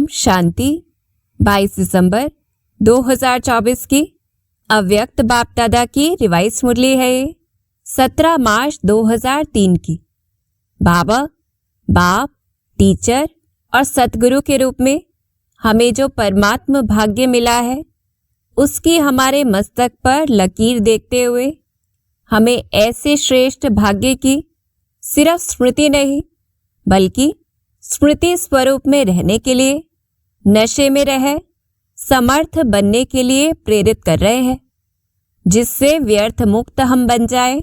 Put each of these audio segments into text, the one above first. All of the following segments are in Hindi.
ओम शांति। 22 दिसंबर 2024 की अव्यक्त बाप दादा की रिवाइज मुरली है ये 17 मार्च 2003 की। बाबा बाप, टीचर और सतगुरु के रूप में हमें जो परमात्म भाग्य मिला है उसकी हमारे मस्तक पर लकीर देखते हुए हमें ऐसे श्रेष्ठ भाग्य की सिर्फ स्मृति नहीं बल्कि स्मृति स्वरूप में रहने के लिए, नशे में रह समर्थ बनने के लिए प्रेरित कर रहे हैं, जिससे व्यर्थ मुक्त हम बन जाए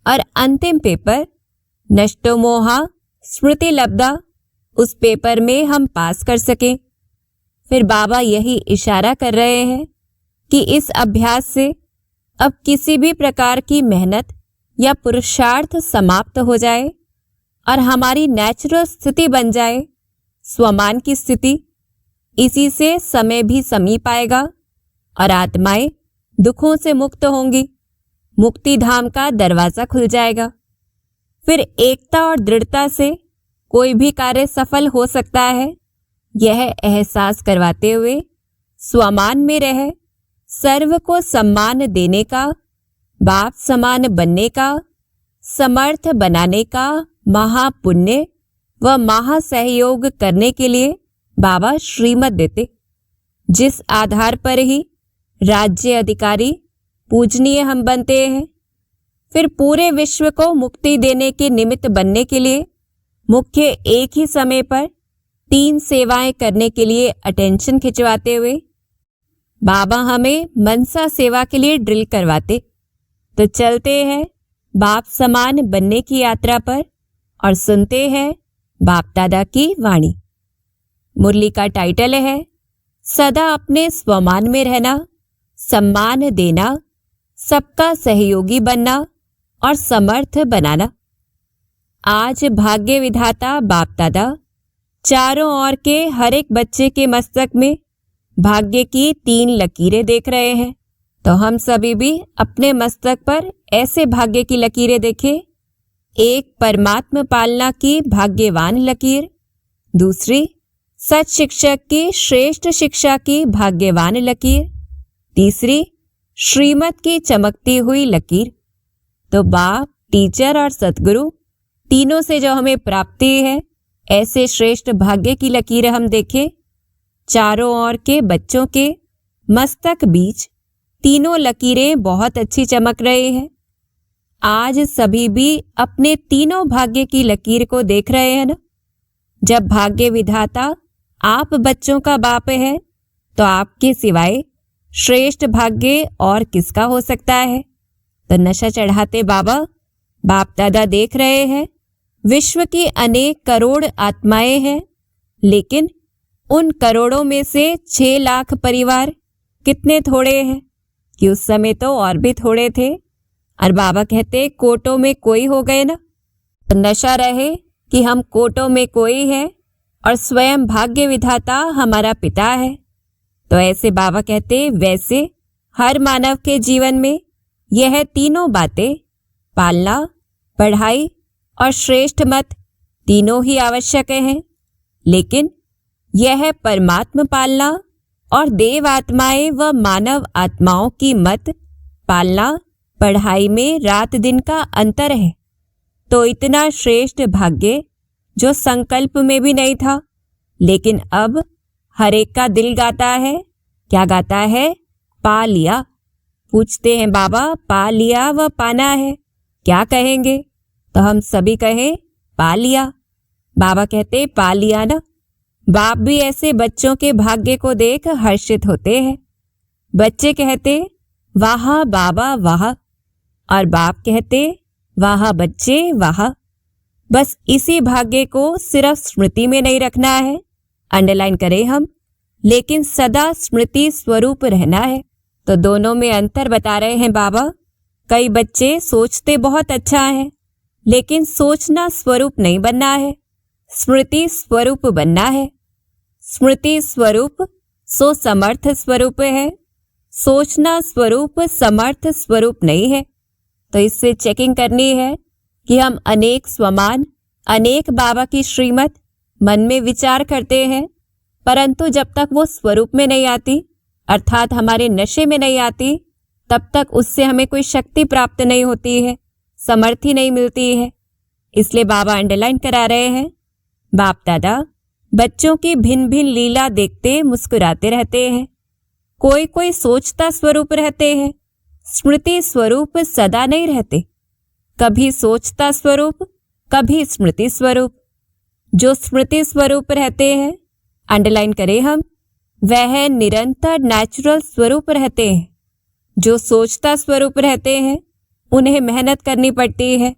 और अंतिम पेपर नष्टो मोहा स्मृति लब्धा उस पेपर में हम पास कर सकें। फिर बाबा यही इशारा कर रहे हैं कि इस अभ्यास से अब किसी भी प्रकार की मेहनत या पुरुषार्थ समाप्त हो जाए और हमारी नेचुरल स्थिति बन जाए स्वमान की स्थिति। इसी से समय भी समीप आएगा और आत्माएं दुखों से मुक्त होंगी, मुक्ति धाम का दरवाजा खुल जाएगा। फिर एकता और दृढ़ता से कोई भी कार्य सफल हो सकता है, यह एहसास करवाते हुए स्वमान में रह सर्व को सम्मान देने का, बाप समान बनने का, समर्थ बनाने का महापुण्य व महासहयोग करने के लिए बाबा श्रीमत देते, जिस आधार पर ही राज्य अधिकारी पूजनीय हम बनते हैं। फिर पूरे विश्व को मुक्ति देने के निमित्त बनने के लिए मुख्य एक ही समय पर 3 सेवाएं करने के लिए अटेंशन खिंचवाते हुए बाबा हमें मनसा सेवा के लिए ड्रिल करवाते। तो चलते हैं बाप समान बनने की यात्रा पर और सुनते हैं बाप दादा की वाणी। मुरली का टाइटल है सदा अपने स्वमान में रहना, सम्मान देना, सबका सहयोगी बनना और समर्थ बनाना। आज भाग्य विधाता बाप दादा चारों ओर के हर एक बच्चे के मस्तक में भाग्य की 3 लकीरें देख रहे हैं। तो हम सभी भी अपने मस्तक पर ऐसे भाग्य की लकीरें देखें। एक परमात्म पालना की भाग्यवान लकीर, दूसरी सच शिक्षक की श्रेष्ठ शिक्षा की भाग्यवान लकीर, तीसरी श्रीमत की चमकती हुई लकीर। तो बाप, टीचर और सतगुरु तीनों से जो हमें प्राप्ति है, ऐसे श्रेष्ठ भाग्य की लकीरें हम देखें। चारों ओर के बच्चों के मस्तक बीच तीनों लकीरें बहुत अच्छी चमक रही हैं। आज सभी भी अपने तीनों भाग्य की लकीर को देख रहे हैं ना। जब भाग्य विधाता आप बच्चों का बाप है तो आपके सिवाय श्रेष्ठ भाग्य और किसका हो सकता है। तो नशा चढ़ाते बाबा बाप दादा देख रहे हैं विश्व की अनेक करोड़ आत्माएं हैं, लेकिन उन करोड़ों में से 6 लाख परिवार कितने थोड़े हैं कि उस समय तो और भी थोड़े थे। और बाबा कहते कोटों में कोई हो गए ना। तो नशा रहे कि हम कोटों में कोई है और स्वयं भाग्य विधाता हमारा पिता है। तो ऐसे बाबा कहते वैसे हर मानव के जीवन में यह तीनों बातें, पालना, पढ़ाई और श्रेष्ठ मत, तीनों ही आवश्यक हैं। लेकिन यह परमात्म पालना और देव आत्माएं व मानव आत्माओं की मत पालना पढ़ाई में रात दिन का अंतर है। तो इतना श्रेष्ठ भाग्य जो संकल्प में भी नहीं था, लेकिन अब हर एक का दिल गाता है। क्या गाता है? पा लिया। पूछते हैं बाबा पा लिया व पाना है क्या कहेंगे? तो हम सभी कहें पा लिया। बाबा कहते पा लिया ना। बाप भी ऐसे बच्चों के भाग्य को देख हर्षित होते हैं। बच्चे कहते वाह बाबा वाह, और बाप कहते वाह बच्चे वाह। बस इसी भाग्य को सिर्फ स्मृति में नहीं रखना है, अंडरलाइन करें हम, लेकिन सदा स्मृति स्वरूप रहना है। तो दोनों में अंतर बता रहे हैं बाबा। कई बच्चे सोचते बहुत अच्छा है, लेकिन सोचना स्वरूप नहीं बनना है, स्मृति स्वरूप बनना है। स्मृति स्वरूप सो समर्थ स्वरूप है, सोचना स्वरूप समर्थ स्वरूप नहीं है। तो इससे चेकिंग करनी है कि हम अनेक स्वमान, अनेक बाबा की श्रीमत मन में विचार करते हैं, परंतु जब तक वो स्वरूप में नहीं आती, अर्थात हमारे नशे में नहीं आती, तब तक उससे हमें कोई शक्ति प्राप्त नहीं होती है, समर्थी नहीं मिलती है। इसलिए बाबा अंडरलाइन करा रहे हैं, बाप दादा बच्चों की भिन्न भिन्न लीला देखते मुस्कुराते रहते हैं। कोई कोई सोचता स्वरूप रहते हैं, स्मृति स्वरूप सदा नहीं रहते। कभी सोचता स्वरूप, कभी स्मृति स्वरूप। जो स्मृति स्वरूप रहते हैं, अंडरलाइन करें हम, वह निरंतर नेचुरल स्वरूप रहते हैं। जो सोचता स्वरूप रहते हैं, उन्हें मेहनत करनी पड़ती है।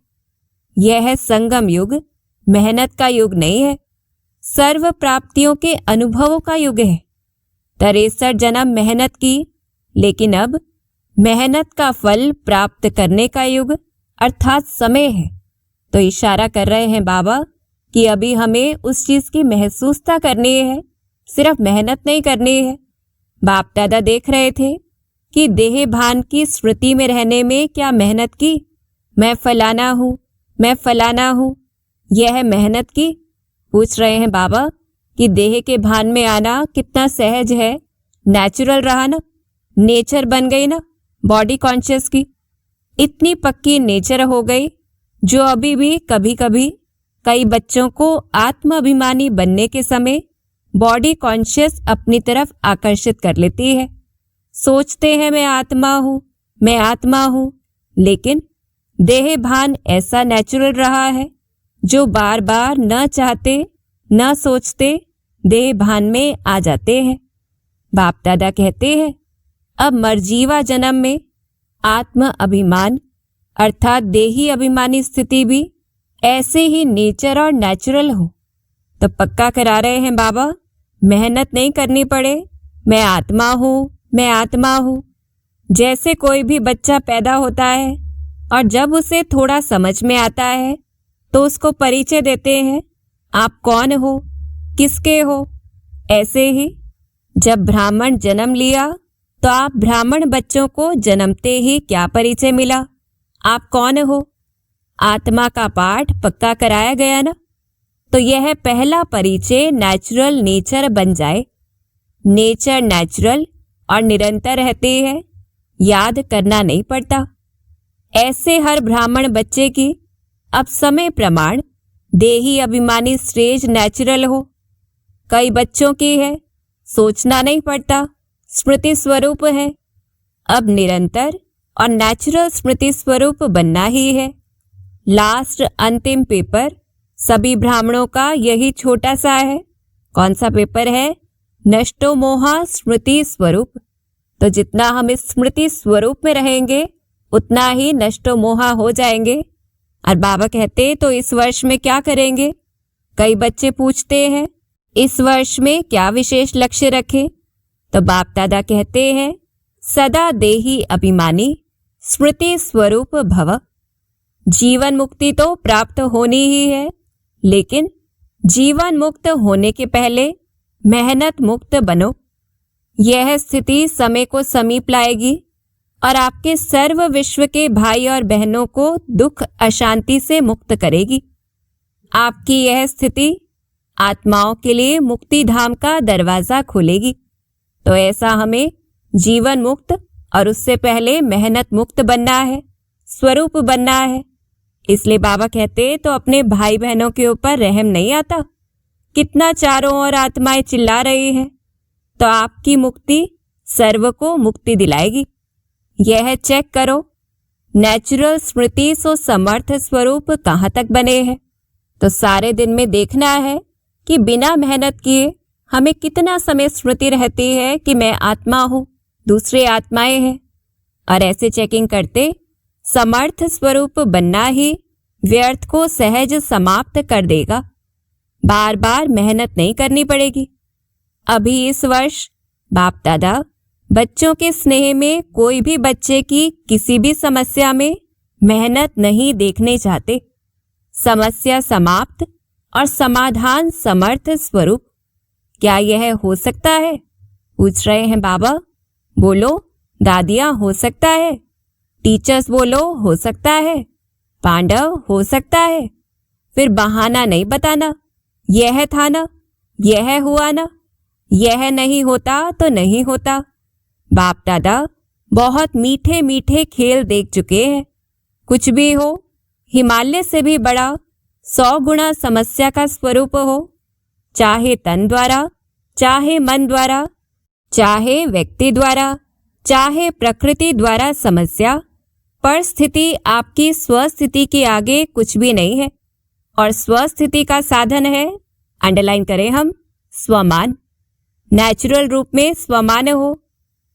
यह संगम युग मेहनत का युग नहीं है, सर्व प्राप्तियों के अनुभवों का युग है। 63 जन्म मेहनत की, लेकिन अब मेहनत का फल प्राप्त करने का युग अर्थात समय है। तो इशारा कर रहे हैं बाबा कि अभी हमें उस चीज की महसूसता करनी है, सिर्फ मेहनत नहीं करनी है। बाप दादा देख रहे थे कि देह भान की स्मृति में रहने में क्या मेहनत की, मैं फलाना हूँ, मैं फलाना हूँ, यह मेहनत की। पूछ रहे हैं बाबा कि देह के भान में आना कितना सहज है, नेचुरल रहा ना, नेचर बन गई ना बॉडी कॉन्शियस की। इतनी पक्की नेचर हो गई जो अभी भी कभी कभी कई बच्चों को आत्माभिमानी बनने के समय बॉडी कॉन्शियस अपनी तरफ आकर्षित कर लेती है। सोचते हैं मैं आत्मा हूँ, मैं आत्मा हूँ, लेकिन देह भान ऐसा नेचुरल रहा है जो बार बार न चाहते न सोचते देह भान में आ जाते हैं। बाप दादा कहते हैं अब मरजीवा जन्म में आत्म अभिमान अर्थात देही अभिमानी स्थिति भी ऐसे ही नेचर और नेचुरल हो। तो पक्का करा रहे हैं बाबा, मेहनत नहीं करनी पड़े, मैं आत्मा हूँ, मैं आत्मा हूँ। जैसे कोई भी बच्चा पैदा होता है और जब उसे थोड़ा समझ में आता है तो उसको परिचय देते हैं, आप कौन हो, किसके हो। ऐसे ही जब ब्राह्मण जन्म लिया तो आप ब्राह्मण बच्चों को जन्मते ही क्या परिचय मिला, आप कौन हो। आत्मा का पाठ पक्का कराया गया ना। तो यह पहला परिचय नेचुरल नेचर बन जाए। नेचर नेचुरल और निरंतर रहती है, याद करना नहीं पड़ता। ऐसे हर ब्राह्मण बच्चे की अब समय प्रमाण देही अभिमानी स्टेज नेचुरल हो। कई बच्चों की है, सोचना नहीं पड़ता, स्मृति स्वरूप है। अब निरंतर और नेचुरल स्मृति स्वरूप बनना ही है। लास्ट अंतिम पेपर सभी ब्राह्मणों का यही छोटा सा है। कौन सा पेपर है? नष्टो मोहा स्मृति स्वरूप। तो जितना हम इस स्मृति स्वरूप में रहेंगे उतना ही नष्टो मोहा हो जाएंगे। और बाबा कहते तो इस वर्ष में क्या करेंगे। कई बच्चे पूछते हैं इस वर्ष में क्या विशेष लक्ष्य रखें। तो बाप दादा कहते हैं सदा देही अभिमानी स्मृति स्वरूप भव। जीवन मुक्ति तो प्राप्त होनी ही है, लेकिन जीवन मुक्त होने के पहले मेहनत मुक्त बनो। यह स्थिति समय को समीप लाएगी और आपके सर्व विश्व के भाई और बहनों को दुख अशांति से मुक्त करेगी। आपकी यह स्थिति आत्माओं के लिए मुक्ति धाम का दरवाजा खोलेगी। तो ऐसा हमें जीवन मुक्त और उससे पहले मेहनत मुक्त बनना है, स्वरूप बनना है। इसलिए बाबा कहते तो अपने भाई बहनों के ऊपर रहम नहीं आता। कितना चारों ओर आत्माएं चिल्ला रही हैं, तो आपकी मुक्ति सर्व को मुक्ति दिलाएगी। यह चेक करो नेचुरल स्मृति सो समर्थ स्वरूप कहाँ तक बने हैं। तो सारे दिन में देखना है कि बिना मेहनत किए हमें कितना समय स्मृति रहती है कि मैं आत्मा हूँ, दूसरे आत्माएं हैं। और ऐसे चेकिंग करते समर्थ स्वरूप बनना ही व्यर्थ को सहज समाप्त कर देगा। बार बार मेहनत नहीं करनी पड़ेगी। अभी इस वर्ष बाप दादा बच्चों के स्नेह में कोई भी बच्चे की किसी भी समस्या में मेहनत नहीं देखने चाहते। समस्या समाप्त और समाधान समर्थ स्वरूप। क्या यह हो सकता है? पूछ रहे हैं बाबा। बोलो दादियाँ, हो सकता है। टीचर्स बोलो हो सकता है। पांडव हो सकता है। फिर बहाना नहीं बताना, यह था ना, यह हुआ ना। यह नहीं होता तो नहीं होता। बाप दादा बहुत मीठे मीठे खेल देख चुके हैं। कुछ भी हो, हिमालय से भी बड़ा 100 गुना समस्या का स्वरूप हो, चाहे तन द्वारा, चाहे मन द्वारा, चाहे व्यक्ति द्वारा, चाहे प्रकृति द्वारा समस्या, पर स्थिति आपकी स्वस्थिति के आगे कुछ भी नहीं है। और स्वस्थिति का साधन है, अंडरलाइन करें हम, स्वमान। नेचुरल रूप में स्वमान हो,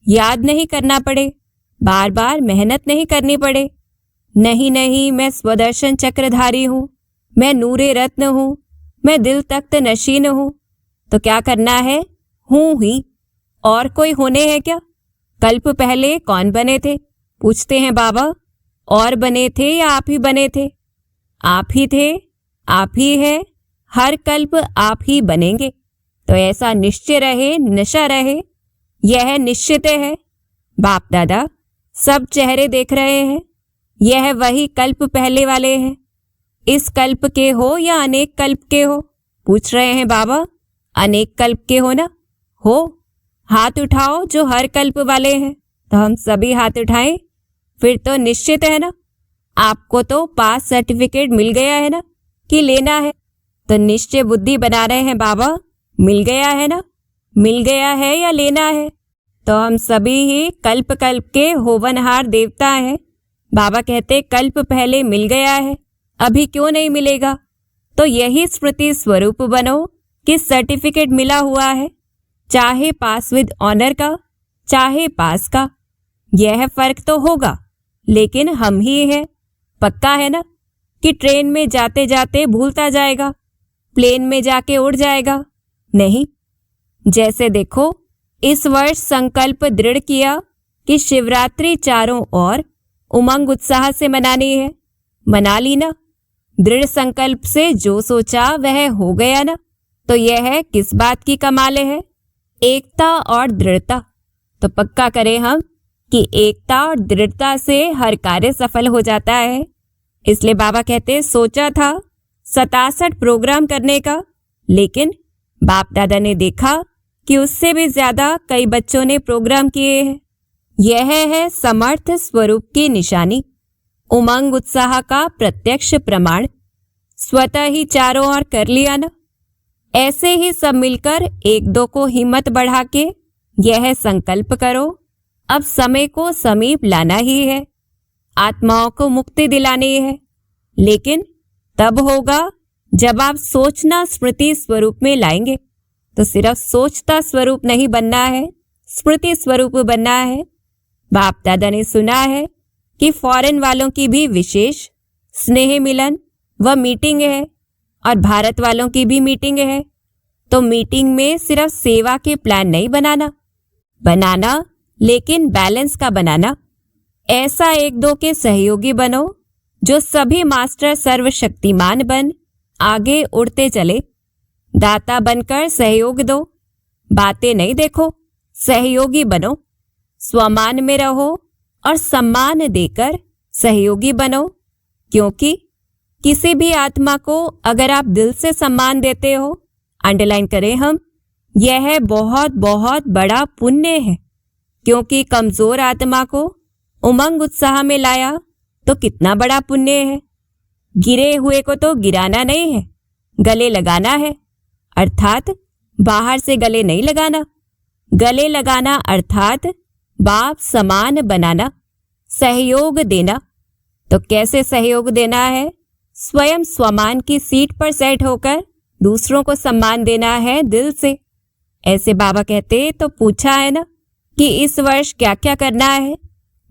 याद नहीं करना पड़े, बार बार मेहनत नहीं करनी पड़े। नहीं नहीं, मैं स्वदर्शन चक्रधारी हूँ, मैं नूरे रत्न हूँ, मैं दिल तख्त नशीन हूँ। तो क्या करना है? हूँ ही। और कोई होने हैं क्या? कल्प पहले कौन बने थे? पूछते हैं बाबा। और बने थे या आप ही बने थे? आप ही थे, आप ही है, हर कल्प आप ही बनेंगे। तो ऐसा निश्चय रहे, नशा रहे, यह निश्चित है। बाप दादा सब चेहरे देख रहे हैं, यह वही कल्प पहले वाले हैं। इस कल्प के हो या अनेक कल्प के हो? पूछ रहे हैं बाबा। अनेक कल्प के हो ना? हो। हाथ उठाओ जो हर कल्प वाले हैं। तो हम सभी हाथ उठाएं, फिर तो निश्चित है ना। आपको तो पास सर्टिफिकेट मिल गया है ना, कि लेना है? तो निश्चय बुद्धि बना रहे हैं बाबा। मिल गया है ना? मिल गया है या लेना है? तो हम सभी ही कल्प कल्प के होवनहार देवता हैं। बाबा कहते कल्प पहले मिल गया है, अभी क्यों नहीं मिलेगा? तो यही स्मृति स्वरूप बनो कि सर्टिफिकेट मिला हुआ है, चाहे पास विद ऑनर का, चाहे पास का। यह फर्क तो होगा, लेकिन हम ही हैं। पक्का है ना कि ट्रेन में जाते जाते भूलता जाएगा, प्लेन में जाके उड़ जाएगा? नहीं। जैसे देखो, इस वर्ष संकल्प दृढ़ किया कि शिवरात्रि चारों ओर उमंग उत्साह से मनानी है, मना ली ना। दृढ़ संकल्प से जो सोचा वह हो गया ना। तो यह किस बात की कमाल है? एकता और दृढ़ता। तो पक्का करें हम कि एकता और दृढ़ता से हर कार्य सफल हो जाता है। इसलिए बाबा कहते सोचा था 67 प्रोग्राम करने का, लेकिन बाप दादा ने देखा कि उससे भी ज्यादा कई बच्चों ने प्रोग्राम किए हैं। यह है समर्थ स्वरूप की निशानी, उमंग उत्साह का प्रत्यक्ष प्रमाण। स्वतः ही चारों ओर कर लिया ना। ऐसे ही सब मिलकर एक दो को हिम्मत बढ़ा के यह संकल्प करो, अब समय को समीप लाना ही है, आत्माओं को मुक्ति दिलानी है। लेकिन तब होगा जब आप सोचना स्मृति स्वरूप में लाएंगे। तो सिर्फ सोचता स्वरूप नहीं बनना है, स्मृति स्वरूप बनना है। बाप दादा ने सुना है कि फॉरेन वालों की भी विशेष स्नेह मिलन व मीटिंग है, और भारत वालों की भी मीटिंग है। तो मीटिंग में सिर्फ सेवा के प्लान नहीं बनाना, लेकिन बैलेंस का बनाना। ऐसा एक दो के सहयोगी बनो जो सभी मास्टर सर्वशक्तिमान बन आगे उड़ते चले। दाता बनकर सहयोग दो, बातें नहीं देखो, सहयोगी बनो। स्वमान में रहो और सम्मान देकर सहयोगी बनो। क्योंकि किसी भी आत्मा को अगर आप दिल से सम्मान देते हो, अंडरलाइन करें हम, यह बहुत बहुत बड़ा पुण्य है। क्योंकि कमजोर आत्मा को उमंग उत्साह में लाया तो कितना बड़ा पुण्य है। गिरे हुए को तो गिराना नहीं है, गले लगाना है। अर्थात बाहर से गले नहीं लगाना, गले लगाना अर्थात बाप समान बनाना, सहयोग देना। तो कैसे सहयोग देना है? स्वयं स्वमान की सीट पर सेट होकर दूसरों को सम्मान देना है दिल से। ऐसे बाबा कहते तो पूछा है ना कि इस वर्ष क्या क्या करना है?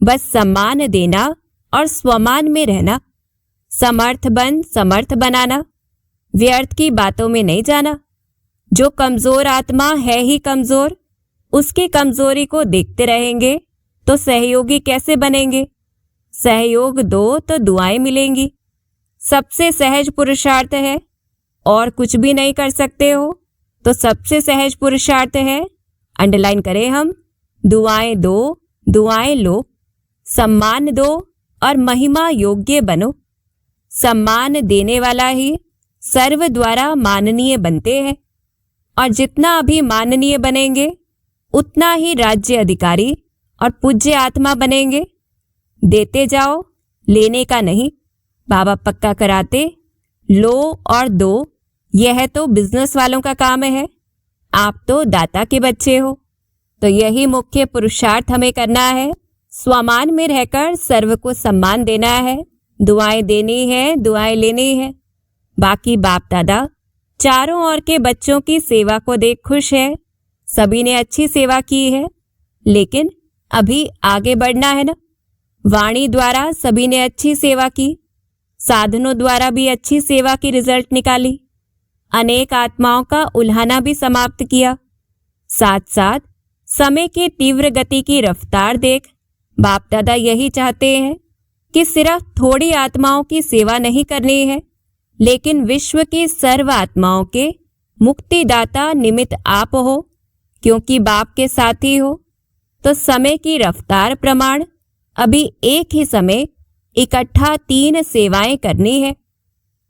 बस सम्मान देना और स्वमान में रहना, समर्थ बन समर्थ बनाना, व्यर्थ की बातों में नहीं जाना। जो कमजोर आत्मा है ही कमजोर, उसकी कमजोरी को देखते रहेंगे तो सहयोगी कैसे बनेंगे? सहयोग दो तो दुआएं मिलेंगी। सबसे सहज पुरुषार्थ है, और कुछ भी नहीं कर सकते हो तो सबसे सहज पुरुषार्थ है, अंडरलाइन करें हम, दुआएं दो, दुआएं लो, सम्मान दो और महिमा योग्य बनो। सम्मान देने वाला ही सर्व द्वारा माननीय बनते हैं। और जितना अभी माननीय बनेंगे उतना ही राज्य अधिकारी और पूज्य आत्मा बनेंगे। देते जाओ, लेने का नहीं। बाबा पक्का कराते, लो और दो, यह तो बिजनेस वालों का काम है। आप तो दाता के बच्चे हो। तो यही मुख्य पुरुषार्थ हमें करना है। स्वमान में रहकर सर्व को सम्मान देना है, दुआएं देनी है, दुआएं लेनी है। बाकी बाप दादा चारों ओर के बच्चों की सेवा को देख खुश है। सभी ने अच्छी सेवा की है, लेकिन अभी आगे बढ़ना है ना। वाणी द्वारा सभी ने अच्छी सेवा की, साधनों द्वारा भी अच्छी सेवा की रिजल्ट निकाली, अनेक आत्माओं का उल्हाना भी समाप्त किया। साथ साथ समय की तीव्र गति की रफ्तार देख बाप दादा यही चाहते हैं कि सिर्फ थोड़ी आत्माओं की सेवा नहीं करनी है, लेकिन विश्व की सर्व आत्माओं के मुक्तिदाता निमित्त आप हो, क्योंकि बाप के साथी हो। तो समय की रफ्तार प्रमाण अभी एक ही समय इकट्ठा 3 सेवाएं करनी है।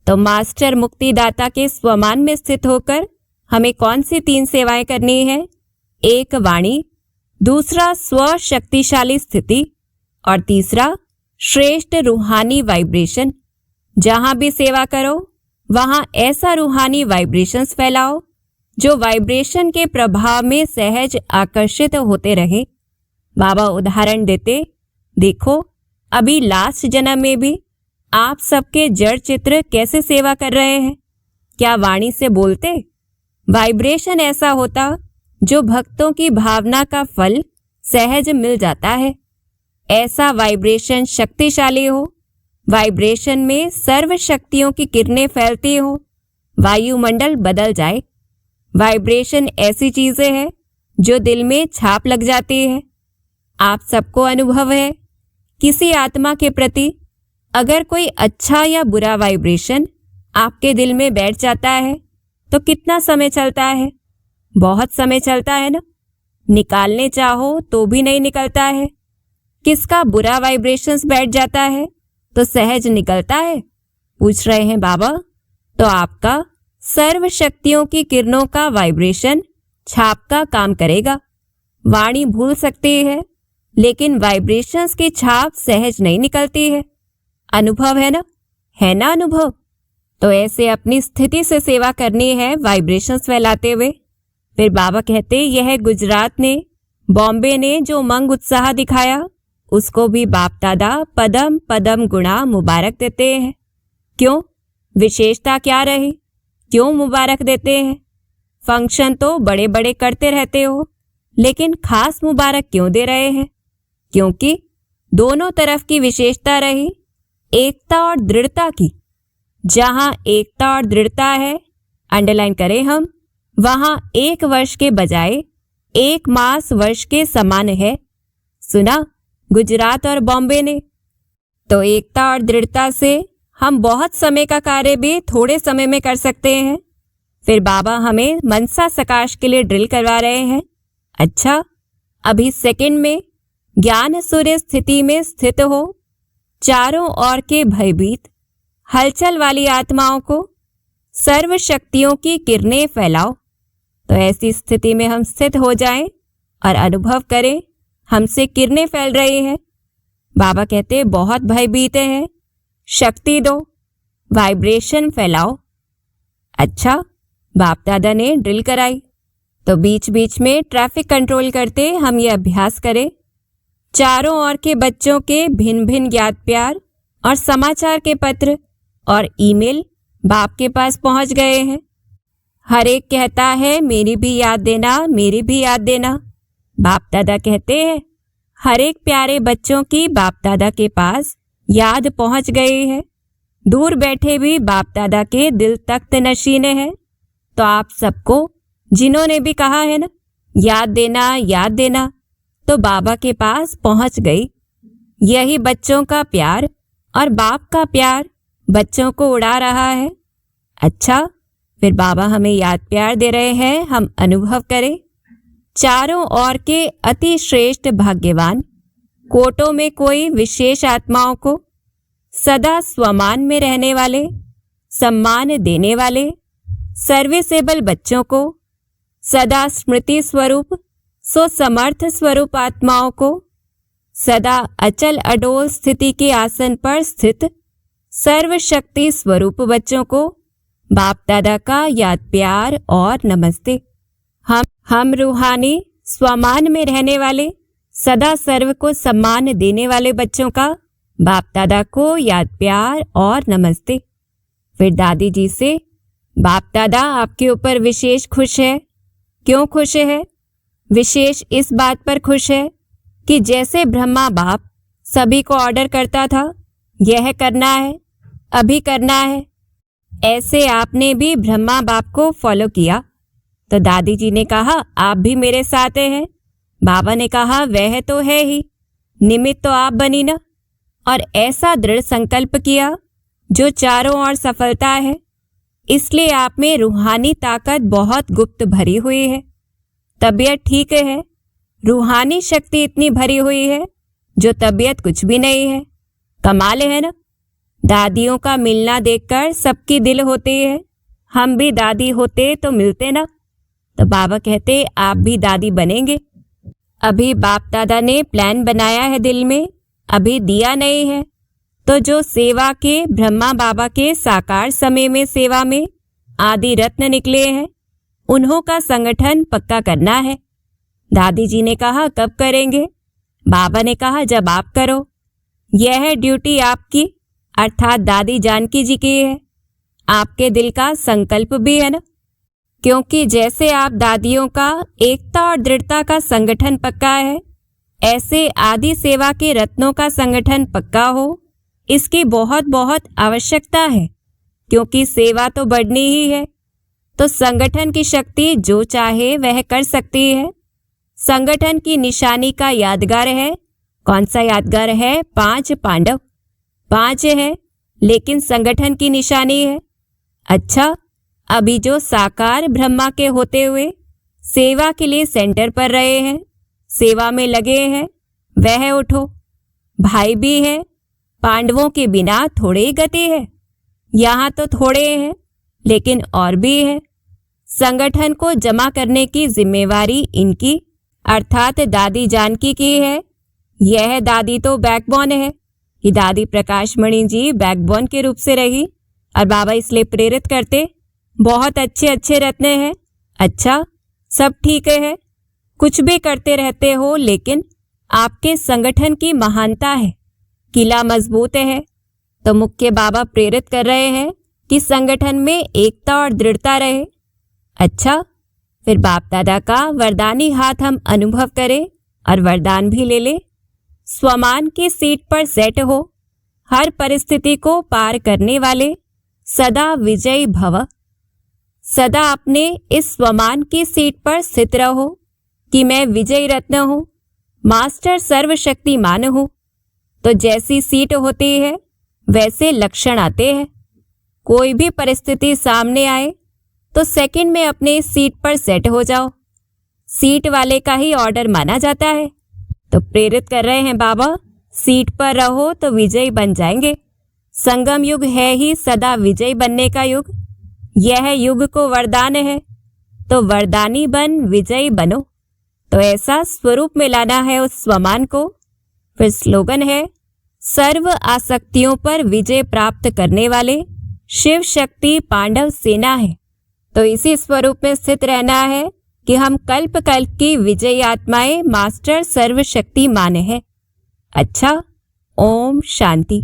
तो मास्टर मुक्तिदाता के स्वमान में स्थित होकर हमें कौन सी 3 सेवाएं करनी है? एक वाणी, दूसरा स्व शक्तिशाली स्थिति और तीसरा श्रेष्ठ रूहानी वाइब्रेशन। जहां भी सेवा करो वहां ऐसा रूहानी वाइब्रेशंस फैलाओ जो वाइब्रेशन के प्रभाव में सहज आकर्षित होते रहे। बाबा उदाहरण देते, देखो अभी लास्ट जन्म में भी आप सबके जड़ चित्र कैसे सेवा कर रहे हैं। क्या वाणी से बोलते? वाइब्रेशन ऐसा होता जो भक्तों की भावना का फल सहज मिल जाता है। ऐसा वाइब्रेशन शक्तिशाली हो, वाइब्रेशन में सर्व शक्तियों की किरणें फैलती हो, वायुमंडल बदल जाए। वाइब्रेशन ऐसी चीजें हैं जो दिल में छाप लग जाती है। आप सबको अनुभव है, किसी आत्मा के प्रति अगर कोई अच्छा या बुरा वाइब्रेशन आपके दिल में बैठ जाता है तो कितना समय चलता है? बहुत समय चलता है ना। निकालने चाहो तो भी नहीं निकलता है। किसका बुरा वाइब्रेशंस बैठ जाता है तो सहज निकलता है? पूछ रहे हैं बाबा। तो आपका सर्व शक्तियों की किरणों का वाइब्रेशन छाप का काम करेगा। वाणी भूल सकती है, लेकिन वाइब्रेशंस की छाप सहज नहीं निकलती है। अनुभव है ना? है ना अनुभव? तो ऐसे अपनी स्थिति से सेवा करनी है, वाइब्रेशंस फैलाते हुए। फिर बाबा कहते, यह गुजरात ने, बॉम्बे ने जो उमंग उत्साह दिखाया उसको भी बाप दादा पदम पदम गुणा मुबारक देते हैं। क्यों? विशेषता क्या रही? क्यों मुबारक देते हैं? फंक्शन तो बड़े बड़े करते रहते हो, लेकिन खास मुबारक क्यों दे रहे हैं? क्योंकि दोनों तरफ की विशेषता रही, एकता और दृढ़ता की। जहां एकता और दृढ़ता है, अंडरलाइन करें हम, वहां 1 वर्ष के बजाय 1 मास वर्ष के समान है। सुना गुजरात और बॉम्बे ने। तो एकता और दृढ़ता से हम बहुत समय का कार्य भी थोड़े समय में कर सकते हैं। फिर बाबा हमें मनसा सकाश के लिए ड्रिल करवा रहे हैं। अच्छा, अभी सेकंड में ज्ञान सूर्य स्थिति में स्थित हो, चारों ओर के भयभीत हलचल वाली आत्माओं को सर्व शक्तियों की किरणें फैलाओ। तो ऐसी स्थिति में हम स्थित हो जाएं और अनुभव करें हमसे किरणें फैल रही हैं। बाबा कहते, बहुत भयभीत हैं, शक्ति दो, वाइब्रेशन फैलाओ। अच्छा, बाप दादा ने ड्रिल कराई। तो बीच बीच में ट्रैफिक कंट्रोल करते हम ये अभ्यास करें। चारों ओर के बच्चों के भिन्न भिन्न ज्ञात प्यार और समाचार के पत्र और ईमेल बाप के पास पहुंच गए हैं। हर एक कहता है, मेरी भी याद देना, मेरी भी याद देना। बाप दादा कहते हैं, हर एक प्यारे बच्चों की बाप दादा के पास याद पहुंच गई है। दूर बैठे भी बाप दादा के दिल तख्त नशीने हैं। तो आप सबको जिन्होंने भी कहा है ना, याद देना, याद देना, तो बाबा के पास पहुंच गई। यही बच्चों का प्यार और बाप का प्यार बच्चों को उड़ा रहा है। अच्छा, फिर बाबा हमें याद प्यार दे रहे हैं, हम अनुभव करें। चारों ओर के अति श्रेष्ठ भाग्यवान कोटों में कोई विशेष आत्माओं को सदा स्वमान में रहने वाले, सम्मान देने वाले, सर्विसेबल बच्चों को सदा स्मृति स्वरूप सो समर्थ स्वरूप आत्माओं को सदा अचल अडोल स्थिति के आसन पर स्थित सर्वशक्ति स्वरूप बच्चों को बाप दादा का याद प्यार और नमस्ते। हम रूहानी स्वमान में रहने वाले सदा सर्व को सम्मान देने वाले बच्चों का बाप दादा को याद प्यार और नमस्ते। फिर दादी जी से, बाप दादा आपके ऊपर विशेष खुश है। क्यों खुश है? विशेष इस बात पर खुश है कि जैसे ब्रह्मा बाप सभी को ऑर्डर करता था, यह करना है, अभी करना है, ऐसे आपने भी ब्रह्मा बाप को फॉलो किया। तो दादी जी ने कहा, आप भी मेरे साथ हैं। बाबा ने कहा, वह तो है ही, निमित्त तो आप बनी ना। और ऐसा दृढ़ संकल्प किया जो चारों ओर सफलता है। इसलिए आप में रूहानी ताकत बहुत गुप्त भरी हुई है। तबीयत ठीक है, रूहानी शक्ति इतनी भरी हुई है जो तबीयत कुछ भी नहीं है। कमाल है ना। दादियों का मिलना देखकर सबकी दिल होती है। हम भी दादी होते तो मिलते ना। तो बाबा कहते, आप भी दादी बनेंगे। अभी बाप दादा ने प्लान बनाया है दिल में, अभी दिया नहीं है। तो जो सेवा के ब्रह्मा बाबा के साकार समय में सेवा में आदि रत्न निकले हैं, उन्हों का संगठन पक्का करना है। दादी जी ने कहा, कब करेंगे? बाबा ने कहा, जब आप करो। यह है ड्यूटी आपकी, अर्थात दादी जानकी जी की है। आपके दिल का संकल्प भी है ना। क्योंकि जैसे आप दादियों का एकता और दृढ़ता का संगठन पक्का है, ऐसे आदि सेवा के रत्नों का संगठन पक्का हो, इसकी बहुत बहुत आवश्यकता है। क्योंकि सेवा तो बढ़नी ही है, तो संगठन की शक्ति जो चाहे वह कर सकती है। संगठन की निशानी का यादगार है। कौन सा यादगार है? 5 पांडव। 5 है, लेकिन संगठन की निशानी है। अच्छा, अभी जो साकार ब्रह्मा के होते हुए सेवा के लिए सेंटर पर रहे हैं, सेवा में लगे हैं, वह उठो। भाई भी है, पांडवों के बिना थोड़े ही गति है। यहाँ तो थोड़े हैं, लेकिन और भी है। संगठन को जमा करने की जिम्मेवारी इनकी, अर्थात दादी जानकी की है। यह दादी तो बैकबोन है कि दादी प्रकाशमणि जी बैकबोन के रूप से रही और बाबा इसलिए प्रेरित करते, बहुत अच्छे अच्छे रत्न हैं। अच्छा, सब ठीक है, कुछ भी करते रहते हो, लेकिन आपके संगठन की महानता है, किला मजबूत है। तो मुख्य बाबा प्रेरित कर रहे हैं कि संगठन में एकता और दृढ़ता रहे। अच्छा, फिर बाप दादा का वरदानी हाथ हम अनुभव करें और वरदान भी ले ले। स्वमान की सीट पर सेट हो, हर परिस्थिति को पार करने वाले, सदा विजयी भव। सदा अपने इस स्वमान की सीट पर स्थित रहो कि मैं विजयी रत्न हूँ, मास्टर सर्वशक्तिमान हूँ। तो जैसी सीट होती है वैसे लक्षण आते हैं। कोई भी परिस्थिति सामने आए तो सेकंड में अपने सीट पर सेट हो जाओ। सीट वाले का ही ऑर्डर माना जाता है। तो प्रेरित कर रहे हैं बाबा, सीट पर रहो तो विजयी बन जाएंगे। संगम युग है ही सदा विजयी बनने का युग। यह युग को वरदान है, तो वरदानी बन विजयी बनो। तो ऐसा स्वरूप में लाना है उस स्वमान को। फिर स्लोगन है, सर्व आसक्तियों पर विजय प्राप्त करने वाले शिव शक्ति पांडव सेना है। तो इसी स्वरूप में स्थित रहना है कि हम कल्प कल्प की विजयी आत्माएं मास्टर सर्वशक्तिमान है। अच्छा, ओम शांति।